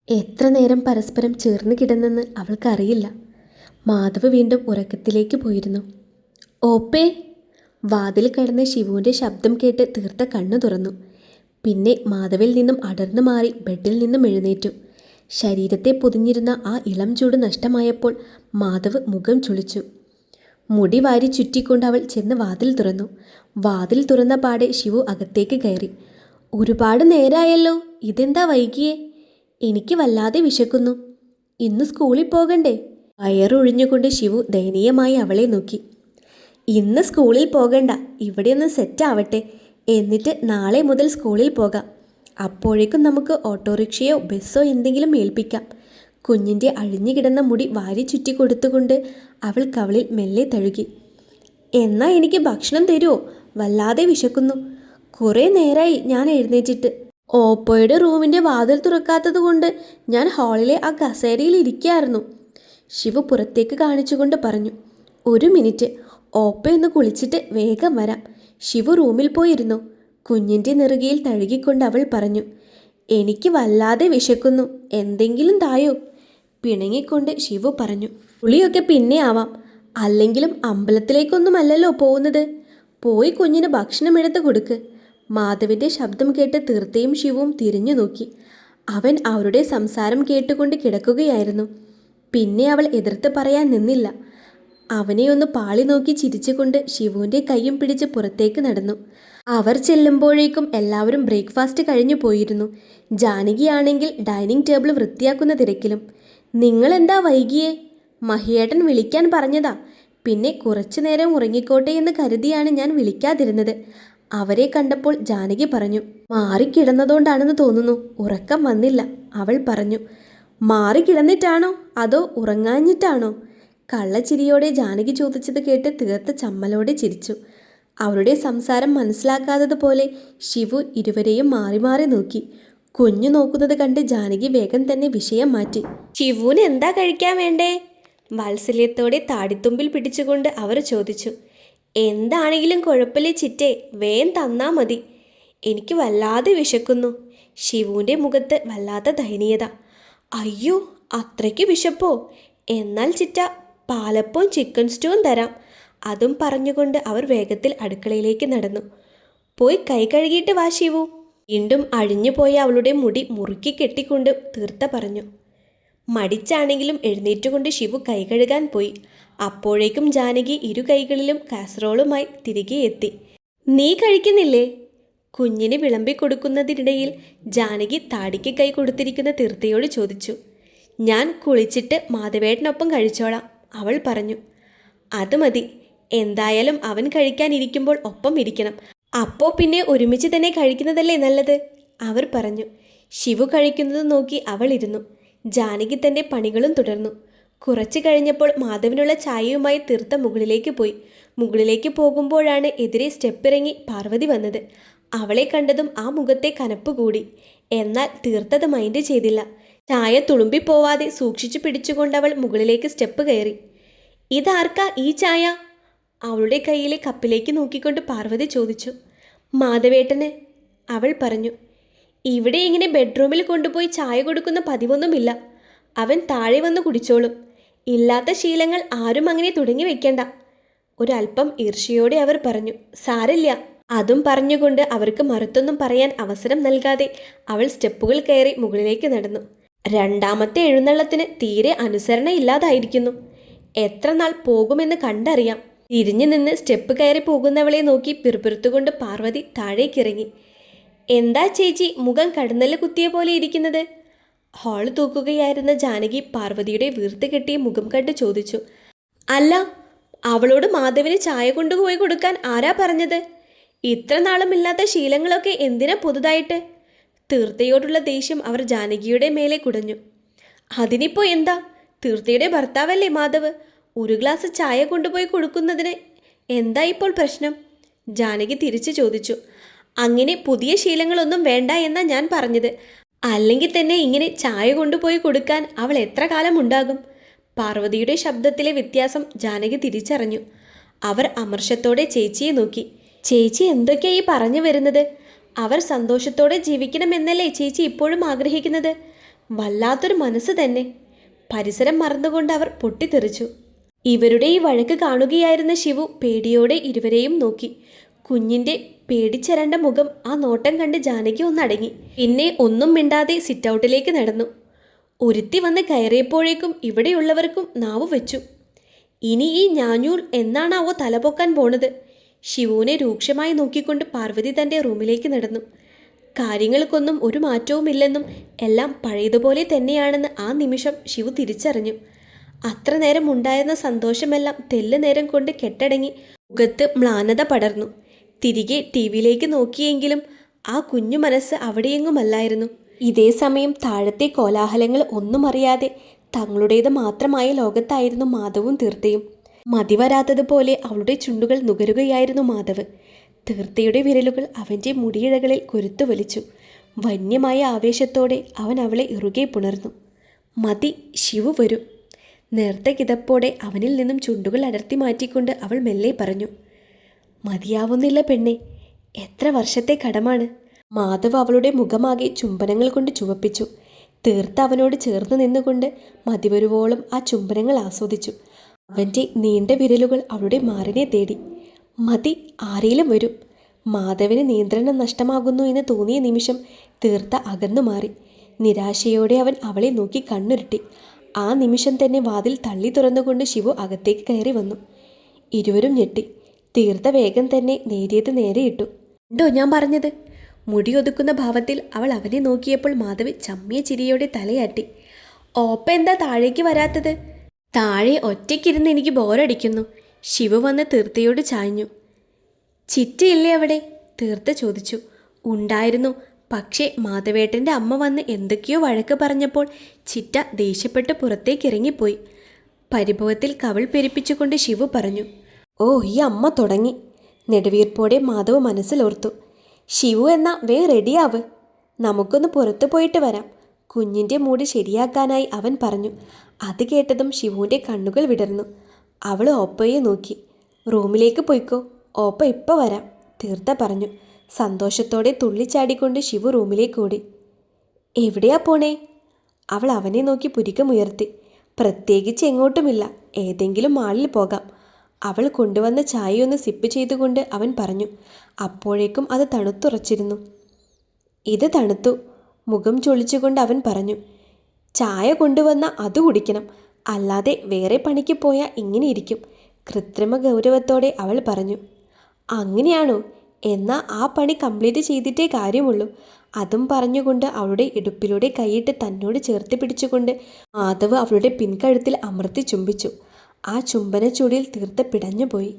എത്ര നേരം പരസ്പരം ചേർന്ന് കിടന്നെന്ന് അവൾക്കറിയില്ല. മാധവ് വീണ്ടും ഉറക്കത്തിലേക്ക് പോയിരുന്നു. ഓപ്പേ! വാതിൽ കടന്ന് ശിവുവിൻ്റെ ശബ്ദം കേട്ട് തീർത്ത കണ്ണു തുറന്നു. പിന്നെ മാധവിൽ നിന്നും അടർന്നു മാറി ബെഡിൽ നിന്നും എഴുന്നേറ്റു. ശരീരത്തെ പൊതിഞ്ഞിരുന്ന ആ ഇളം ചൂട് നഷ്ടമായപ്പോൾ മാധവ് മുഖം ചുളിച്ചു. മുടി വാരി ചുറ്റിക്കൊണ്ട് അവൾ ചെന്ന് വാതിൽ തുറന്നു. വാതിൽ തുറന്ന പാടെ ശിവു അകത്തേക്ക് കയറി. ഒരുപാട് നേരായല്ലോ, ഇതെന്താ വൈകിയേ? എനിക്ക് വല്ലാതെ വിശക്കുന്നു. ഇന്ന് സ്കൂളിൽ പോകണ്ടേ? വയറൊഴിഞ്ഞുകൊണ്ട് ശിവു ദയനീയമായി അവളെ നോക്കി. ഇന്ന് സ്കൂളിൽ പോകണ്ട, ഇവിടെ ഒന്ന് സെറ്റാവട്ടെ, എന്നിട്ട് നാളെ മുതൽ സ്കൂളിൽ പോകാം. അപ്പോഴേക്കും നമുക്ക് ഓട്ടോറിക്ഷയോ ബസ്സോ എന്തെങ്കിലും ഏൽപ്പിക്കാം. കുഞ്ഞിൻ്റെ അഴിഞ്ഞു കിടന്ന മുടി വാരി ചുറ്റി കൊടുത്തുകൊണ്ട് അവൾ കവളിൽ മെല്ലെ തഴുകി. എന്നാ എനിക്ക് ഭക്ഷണം തരുമോ? വല്ലാതെ വിശക്കുന്നു. കുറേ നേരമായി ഞാൻ എഴുന്നേറ്റിട്ട്. ഓപ്പോയുടെ റൂമിൻ്റെ വാതിൽ തുറക്കാത്തത് കൊണ്ട് ഞാൻ ഹാളിലെ ആ കസേരയിൽ ഇരിക്കുകയായിരുന്നു. ശിവു പുറത്തേക്ക് കാണിച്ചുകൊണ്ട് പറഞ്ഞു. ഒരു മിനിറ്റ്, ഓപ്പയൊന്ന് കുളിച്ചിട്ട് വേഗം വരാം. ശിവു റൂമിൽ പോയിരുന്നു. കുഞ്ഞിൻ്റെ നെറുകയിൽ തഴുകിക്കൊണ്ട് അവൾ പറഞ്ഞു. എനിക്ക് വല്ലാതെ വിശക്കുന്നു, എന്തെങ്കിലും തായോ? പിണങ്ങിക്കൊണ്ട് ശിവു പറഞ്ഞു. കുളിയൊക്കെ പിന്നെ ആവാം, അല്ലെങ്കിലും അമ്പലത്തിലേക്കൊന്നുമല്ലല്ലോ പോകുന്നത്. പോയി കുഞ്ഞിന് ഭക്ഷണം എടുത്ത് കൊടുക്ക്. മാധവിൻ്റെ ശബ്ദം കേട്ട് തീർത്തയും ശിവുവും തിരിഞ്ഞു നോക്കി. അവൻ അവരുടെ സംസാരം കേട്ടുകൊണ്ട് കിടക്കുകയായിരുന്നു. പിന്നെ അവൾ എതിർത്ത് പറയാൻ നിന്നില്ല. അവനെ ഒന്ന് പാളി നോക്കി ചിരിച്ചുകൊണ്ട് ശിവുവിൻ്റെ കൈയും പിടിച്ച് പുറത്തേക്ക് നടന്നു. അവർ ചെല്ലുമ്പോഴേക്കും എല്ലാവരും ബ്രേക്ക്ഫാസ്റ്റ് കഴിഞ്ഞു പോയിരുന്നു. ജാനകിയാണെങ്കിൽ ഡൈനിങ് ടേബിൾ വൃത്തിയാക്കുന്ന തിരക്കിലും. നിങ്ങളെന്താ വൈകിയേ? മഹിയേട്ടൻ വിളിക്കാൻ പറഞ്ഞതാ. പിന്നെ കുറച്ചു നേരം ഉറങ്ങിക്കോട്ടെ എന്ന് കരുതിയാണ് ഞാൻ വിളിക്കാതിരുന്നത്. അവരെ കണ്ടപ്പോൾ ജാനകി പറഞ്ഞു. മാറിക്കിടന്നതുകൊണ്ടാണെന്ന് തോന്നുന്നു, ഉറക്കം വന്നില്ല. അവൾ പറഞ്ഞു. മാറിക്കിടന്നിട്ടാണോ അതോ ഉറങ്ങാഞ്ഞിട്ടാണോ? കള്ളച്ചിരിയോടെ ജാനകി ചോദിച്ചത് കേട്ട് തീർത്ത ചമ്മലോടെ ചിരിച്ചു. അവരുടെ സംസാരം മനസ്സിലാക്കാത്തതുപോലെ ശിവു ഇരുവരെയും മാറി മാറി നോക്കി. കുഞ്ഞു നോക്കുന്നത് കണ്ട് ജാനകി വേഗം തന്നെ വിഷയം മാറ്റി. ശിവുവിന് എന്താ കഴിക്കാൻ വേണ്ടേ? വാത്സല്യത്തോടെ താടിത്തുമ്പിൽ പിടിച്ചുകൊണ്ട് അവർ ചോദിച്ചു. എന്താണെങ്കിലും കുഴപ്പമില്ല ചിറ്റേ, വേഗം തന്നാ മതി. എനിക്ക് വല്ലാതെ വിശക്കുന്നു. ശിവുവിൻ്റെ മുഖത്ത് വല്ലാത്ത ദയനീയത. അയ്യോ, അത്രയ്ക്ക് വിശപ്പോ? എന്നാൽ ചിറ്റ പാലപ്പവും ചിക്കൻ സ്റ്റൂവും തരാം. അതും പറഞ്ഞുകൊണ്ട് അവർ വേഗത്തിൽ അടുക്കളയിലേക്ക് നടന്നു. പോയി കൈ കഴുകിയിട്ട് വാ ശിവു. വീണ്ടും അഴിഞ്ഞുപോയ അവളുടെ മുടി മുറുക്കി കെട്ടിക്കൊണ്ട് തീർത്ത പറഞ്ഞു. മടിച്ചാണെങ്കിലും എഴുന്നേറ്റുകൊണ്ട് ശിവു കൈ കഴുകാൻ പോയി. അപ്പോഴേക്കും ജാനകി ഇരു കൈകളിലും കാസറോളുമായി തിരികെ എത്തി. നീ കഴിക്കുന്നില്ലേ? കുഞ്ഞിന് വിളമ്പി കൊടുക്കുന്നതിനിടയിൽ ജാനകി താടിക്ക് കൈ കൊടുത്തിരിക്കുന്ന തീർത്തയോട് ചോദിച്ചു. ഞാൻ കുളിച്ചിട്ട് മാധവേട്ടനൊപ്പം കഴിച്ചോളാം, അവൾ പറഞ്ഞു. അത് മതി, എന്തായാലും അവൻ കഴിക്കാനിരിക്കുമ്പോൾ ഒപ്പം ഇരിക്കണം. അപ്പോൾ പിന്നെ ഒരുമിച്ച് തന്നെ കഴിക്കുന്നതല്ലേ നല്ലത്, അവർ പറഞ്ഞു. ശിവു കഴിക്കുന്നത് നോക്കി അവൾ ഇരുന്നു. ജാനകി തൻ്റെ പണികളും തുടർന്നു. കുറച്ചു കഴിഞ്ഞപ്പോൾ മാധവനുള്ള ചായയുമായി തീർത്ത മുകളിലേക്ക് പോയി. മുകളിലേക്ക് പോകുമ്പോഴാണ് എതിരെ സ്റ്റെപ്പിറങ്ങി പാർവതി വന്നത്. അവളെ കണ്ടതും ആ മുഖത്തെ കനപ്പ് കൂടി. എന്നാൽ തീർത്തത് മൈൻഡ് ചെയ്തില്ല. ചായ തുളുമ്പിപ്പോവാതെ സൂക്ഷിച്ചു പിടിച്ചുകൊണ്ടവൾ മുകളിലേക്ക് സ്റ്റെപ്പ് കയറി. ഇതാർക്കാ ഈ ചായ? അവളുടെ കയ്യിലെ കപ്പിലേക്ക് നോക്കിക്കൊണ്ട് പാർവതി ചോദിച്ചു. മാധവേട്ടന്, അവൾ പറഞ്ഞു. ഇവിടെ ഇങ്ങനെ ബെഡ്റൂമിൽ കൊണ്ടുപോയി ചായ കൊടുക്കുന്ന പതിവൊന്നുമില്ല. അവൻ താഴെ വന്ന് കുടിച്ചോളും. ഇല്ലാത്ത ശീലങ്ങൾ ആരും അങ്ങനെ തുടങ്ങി വെക്കണ്ട. ഒരല്പം ഈർഷ്യയോടെ അവർ പറഞ്ഞു. സാരല്ല. അതും പറഞ്ഞുകൊണ്ട് അവർക്ക് മറുത്തൊന്നും പറയാൻ അവസരം നൽകാതെ അവൾ സ്റ്റെപ്പുകൾ കയറി മുകളിലേക്ക് നടന്നു. രണ്ടാമത്തെ എഴുന്നള്ളത്തിന് തീരെ അനുസരണയില്ലാതായിരിക്കുന്നു. എത്ര നാൾ പോകുമെന്ന് കണ്ടറിയാം. തിരിഞ്ഞു നിന്ന് സ്റ്റെപ്പ് കയറി പോകുന്നവളെ നോക്കി പിറുപിറുത്തുകൊണ്ട് പാർവതി താഴേക്കിറങ്ങി. എന്താ ചേച്ചി മുഖം കടന്നല് കുത്തിയ പോലെ ഇരിക്കുന്നത്? ഹാള് തൂക്കുകയായിരുന്ന ജാനകി പാർവതിയുടെ വീർത്ത് കെട്ടിയ മുഖം കണ്ട് ചോദിച്ചു. അല്ല, അവളോട് മാധവിന് ചായ കൊണ്ടുപോയി കൊടുക്കാൻ ആരാ പറഞ്ഞത്? ഇത്ര നാളുമില്ലാത്ത ശീലങ്ങളൊക്കെ എന്തിനാ പുതുതായിട്ട്? തീർത്തയോടുള്ള ദേഷ്യം അവർ ജാനകിയുടെ മേലെ കുടഞ്ഞു. അതിനിപ്പോ എന്താ? തീർത്തയുടെ ഭർത്താവല്ലേ മാധവ്. ഒരു ഗ്ലാസ് ചായ കൊണ്ടുപോയി കൊടുക്കുന്നതിന് എന്താ ഇപ്പോൾ പ്രശ്നം? ജാനകി തിരിച്ചു ചോദിച്ചു. അങ്ങനെ പുതിയ ശീലങ്ങളൊന്നും വേണ്ട എന്നാ ഞാൻ പറഞ്ഞത്. അല്ലെങ്കിൽ തന്നെ ഇങ്ങനെ ചായ കൊണ്ടുപോയി കൊടുക്കാൻ അവൾ എത്ര കാലം ഉണ്ടാകും? പാർവതിയുടെ ശബ്ദത്തിലെ വ്യത്യാസം ജാനകി തിരിച്ചറിഞ്ഞു. അവർ അമർഷത്തോടെ ചേച്ചിയെ നോക്കി. ചേച്ചി എന്തൊക്കെയാ ഈ പറഞ്ഞു വരുന്നത്? അവർ സന്തോഷത്തോടെ ജീവിക്കണമെന്നല്ലേ ചേച്ചി ഇപ്പോഴും ആഗ്രഹിക്കുന്നത്? വല്ലാത്തൊരു മനസ്സ് തന്നെ. പരിസരം മറന്നുകൊണ്ട് അവർ പൊട്ടിത്തെറിച്ചു. ഇവരുടെ ഈ വഴക്ക് കാണുകയായിരുന്ന ശിവു പേടിയോടെ ഇരുവരെയും നോക്കി. കുഞ്ഞിൻ്റെ പേടിച്ചരണ്ട മുഖം ആ നോട്ടം കണ്ട് ജാനകി ഒന്നടങ്ങി. പിന്നെ ഒന്നും മിണ്ടാതെ സിറ്റൗട്ടിലേക്ക് നടന്നു. ഒരുത്തി വന്ന് കയറിയപ്പോഴേക്കും ഇവിടെയുള്ളവർക്കും നാവ് വെച്ചു. ഇനി ഈ ഞാഞ്ഞൂൽ എന്നാണാവോ തലപൊക്കാൻ പോണത്? ശിവുവിനെ രൂക്ഷമായി നോക്കിക്കൊണ്ട് പാർവതി തൻ്റെ റൂമിലേക്ക് നടന്നു. കാര്യങ്ങൾക്കൊന്നും ഒരു മാറ്റവുമില്ലെന്നും എല്ലാം പഴയതുപോലെ തന്നെയാണെന്ന് ആ നിമിഷം ശിവു തിരിച്ചറിഞ്ഞു. അത്ര നേരം ഉണ്ടായിരുന്ന സന്തോഷമെല്ലാം തെല്ല് നേരം കൊണ്ട് കെട്ടടങ്ങി മുഖത്ത് മ്ലാനത പടർന്നു. തിരികെ ടി വിയിലേക്ക് നോക്കിയെങ്കിലും ആ കുഞ്ഞു മനസ്സ് അവിടെയെങ്ങുമല്ലായിരുന്നു. ഇതേ സമയം താഴത്തെ കോലാഹലങ്ങൾ ഒന്നും അറിയാതെ തങ്ങളുടേത് മാത്രമായ ലോകത്തായിരുന്നു മാധവും തീർത്ഥയും. മതിവരാത്തതുപോലെ അവളുടെ ചുണ്ടുകൾ നുകരുകയായിരുന്നു മാധവ്. തീർത്ഥയുടെ വിരലുകൾ അവൻ്റെ മുടിയിഴകളിൽ കൊരുത്തു വലിച്ചു. വന്യമായ ആവേശത്തോടെ അവൻ അവളെ ഇറുകെ പുണർന്നു. മതി, ശിവു വരൂ. നേർത്ത കിതപ്പോടെ അവനിൽ നിന്നും ചുണ്ടുകൾ അടർത്തി മാറ്റിക്കൊണ്ട് അവൾ മെല്ലെ പറഞ്ഞു. മതിയാവുന്നില്ല പെണ്ണെ, എത്ര വർഷത്തെ കടമാണ്. മാധവ് അവളുടെ മുഖമാകെ ചുംബനങ്ങൾ കൊണ്ട് ചുവപ്പിച്ചു. തീർത്ത അവനോട് ചേർന്ന് നിന്നുകൊണ്ട് മതിവരുവോളം ആ ചുംബനങ്ങൾ ആസ്വദിച്ചു. അവൻ്റെ നീണ്ട വിരലുകൾ അവളുടെ മാറിനെ തേടി. മതി, ആരേലും വരും. മാധവന് നിയന്ത്രണം നഷ്ടമാകുന്നു എന്ന് തോന്നിയ നിമിഷം തീർത്ത അകന്നു മാറി. നിരാശയോടെ അവൻ അവളെ നോക്കി കണ്ണുരുട്ടി. ആ നിമിഷം തന്നെ വാതിൽ തള്ളി തുറന്നുകൊണ്ട് ശിവു അകത്തേക്ക് കയറി വന്നു. ഇരുവരും ഞെട്ടി. തീർത്ത വേഗം തന്നെ നേരിയത് നേരെയിട്ടു. ഉണ്ടോ ഞാൻ പറഞ്ഞത്? മുടിയൊതുക്കുന്ന ഭാവത്തിൽ അവൾ അവനെ നോക്കിയപ്പോൾ മാധവി ചമ്മിയ ചിരിയോടെ തലയാട്ടി. ഓപ്പ എന്താ താഴേക്ക് വരാത്തത്? താഴെ ഒറ്റയ്ക്കിരുന്ന് എനിക്ക് ബോറടിക്കുന്നു. ശിവു വന്ന് തീർത്ഥയോട് ചാഞ്ഞു. ചിറ്റയില്ലേ അവിടെ? തീർത്ത ചോദിച്ചു. ഉണ്ടായിരുന്നു, പക്ഷേ മാധവേട്ടൻ്റെ അമ്മ വന്ന് എന്തൊക്കെയോ വഴക്ക് പറഞ്ഞപ്പോൾ ചിറ്റ ദേഷ്യപ്പെട്ട് പുറത്തേക്ക് ഇറങ്ങിപ്പോയി. പരിഭവത്തിൽ കവൾ പെരുപ്പിച്ചുകൊണ്ട് ശിവു പറഞ്ഞു. ഓ, ഈ അമ്മ തുടങ്ങി. നെടുവീർപ്പോടെ മാധവ് മനസ്സിലോർത്തു. ശിവു എന്നാ റെഡിയാവ്, നമുക്കൊന്ന് പുറത്തു പോയിട്ട് വരാം. കുഞ്ഞിൻ്റെ മൂഡ് ശരിയാക്കാനായി അവൻ പറഞ്ഞു. അത് കേട്ടതും ശിവുവിൻ്റെ കണ്ണുകൾ വിടർന്നു. അവൾ ഓപ്പയെ നോക്കി. റൂമിലേക്ക് പോയിക്കോ, ഓപ്പ ഇപ്പോൾ വരാം, തീർത്ത പറഞ്ഞു. സന്തോഷത്തോടെ തുള്ളിച്ചാടിക്കൊണ്ട് ശിവു റൂമിലേക്ക് ഓടി. എവിടെയാ പോണേ? അവൾ അവനെ നോക്കി പുരികമുയർത്തി. പ്രത്യേകിച്ച് എങ്ങോട്ടുമില്ല, ഏതെങ്കിലും മാളിൽ പോകാം. അവൾ കൊണ്ടുവന്ന ചായയൊന്ന് സിപ്പ് ചെയ്തുകൊണ്ട് അവൻ പറഞ്ഞു. അപ്പോഴേക്കും അത് തണുത്തുറച്ചിരുന്നു. ഇത് തണുത്തു, മുഖം ചൊളിച്ചുകൊണ്ട് അവൻ പറഞ്ഞു. ചായ കൊണ്ടുവന്ന അത് കുടിക്കണം, അല്ലാതെ വേറെ പണിക്ക് പോയാൽ ഇങ്ങനെ ഇരിക്കും. കൃത്രിമ ഗൗരവത്തോടെ അവൾ പറഞ്ഞു. അങ്ങനെയാണോ? എന്നാൽ ആ പണി കംപ്ലീറ്റ് ചെയ്തിട്ടേ കാര്യമുള്ളൂ. അതും പറഞ്ഞുകൊണ്ട് അവളുടെ ഇടുപ്പിലൂടെ കൈയിട്ട് തന്നോട് ചേർത്ത് പിടിച്ചുകൊണ്ട് മാധവ് അവളുടെ പിൻകഴുത്തിൽ അമർത്തി ചുംബിച്ചു. ആ ചുംബന ചൂടിൽ തീർത്ത് പിടഞ്ഞുപോയി.